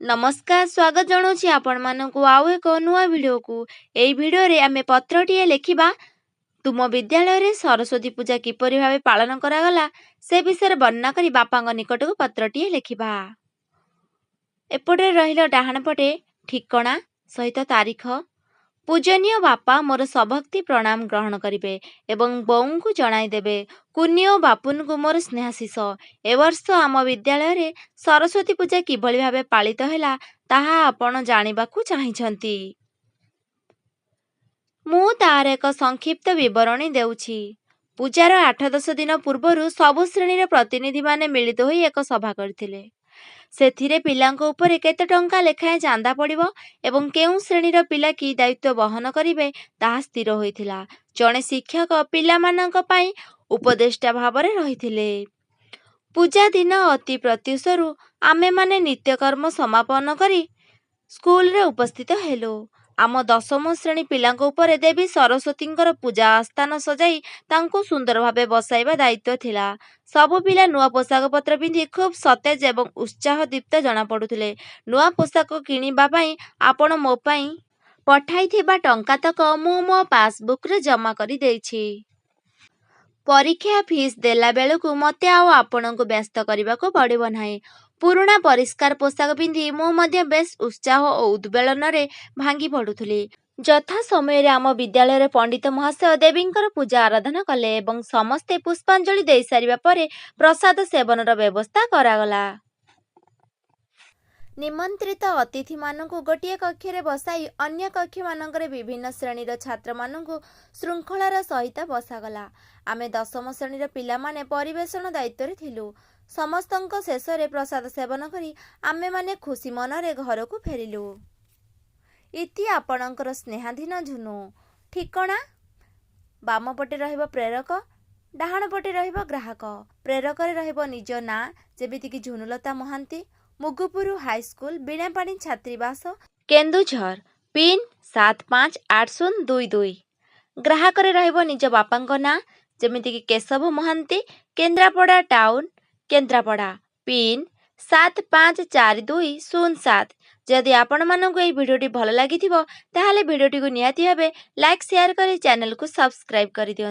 नमस्कार स्वागत जनाऊँ आपण मानक आउ एक नुआ भिडियो को एई भिडियो रे आमे पत्रटीए लेखिबा तुम विद्यालय रे सरस्वती पूजा किपरि भाबे पालन करागला से विषय वर्णना करी बापांग निकट को पत्रटीए लेखिबा। एपटे रहिलो डाहाण पटे ठिकणा सहित तारीख। पूजनीय बापा मोर सभक्ति प्रणाम ग्रहण करिवे एवं बोऊ को जणाई देबे कुन्नी ओ बापुन को मोर स्नेहाशीष। ए वर्ष आम विद्यालय रे सरस्वती पूजा किभଳି भाबे पालित होला ताहा आपण जानिबाकू चाहिछंती। मु तार एक संक्षिप्त विवरणी देउछि। पूजार 8-10 दिन पूर्वरु सबु श्रेणी रे प्रतिनिधि माने मिलित होई एक सभा करथिले। सेथिरे पिलांको उपरे केते टंका लेखाएं चांदा पड़िबो एवं केउं श्रेणीर पिला की दायित्व बहन करिवे ताहा स्थिर होइथिला। जणे शिक्षक पिलामानंक पई उपदेष्टा भावरे रहिथिले। पूजा दिन अति प्रत्युषरु आमे माने नित्यकर्म समापन करी स्कूल रे उपस्थित हेलो। आम 10ମ श्रेणी पिलांको उपरे देवी सरस्वतींकर पूजा आस्थान सजाई तांको सुंदर भावे बसाइबा दायित्व थिला। सबु पिला नुआ पोशाक पत्र पिंधि खूब सतेज एवं उत्साह दीप्त जना पड़ुथिले। नुआ पोशाक किनिबा पई आपण मो पई पठाइथिबा टंका तक मु मो पासबुक रे जमा करी देइछि। परीक्षा फीस देला बेलकू मते आओ आपणको व्यस्त करबाको पड़िबो नाही। पुराणा परिष्कार पोशाक पिंधि मु मध्य बेस उत्साह और उद्वेलन रे भांगी पड़ुथुली। यथा समय रे आम विद्यालय रे पंडित महाशय देवींकर पूजा आराधना कले एवं समस्ते पुष्पांजलि देई सारिबा परे प्रसाद सेवनर व्यवस्था करागला। निमंत्रित अतिथि मानकु गोटिए कक्ष रे बसाई अन्य कक्ष मानकरे विभिन्न श्रेणीर छात्र मानकु श्रृंखलार सहित बसागला। आमे 10ମ श्रेणीर पिला माने परिवेशन दायित्व रे थिलु। समस्तंक शेष रे प्रसाद सेवन करी आमे माने खुशी मनरे घर को फेरिलु। इति आपणकर स्नेहाधीन झुनु। ठिकणा बाम पटे रहिबो प्रेरक, डाहाण पटे रहिबो ग्राहक। प्रेरक रे रहिबो निज ना जेमिति कि झुनुलता महांती, मुगुपुरु हाई स्कूल बीणापाणी छात्रीवास केन्दुझर पिन 758022। ग्राहक रे रहिबो निज बापांक ना जेमिति कि केशव महांती केन्द्रापड़ा टाउन केन्द्रापड़ा पिन 754207। जदि आपण मानकु एई भिडियोटी भल लागिथिबो ताहाले भिडियोटी को निहाती भाबे लाइक शेयर करी चैनल को सब्सक्राइब करि दियंतु।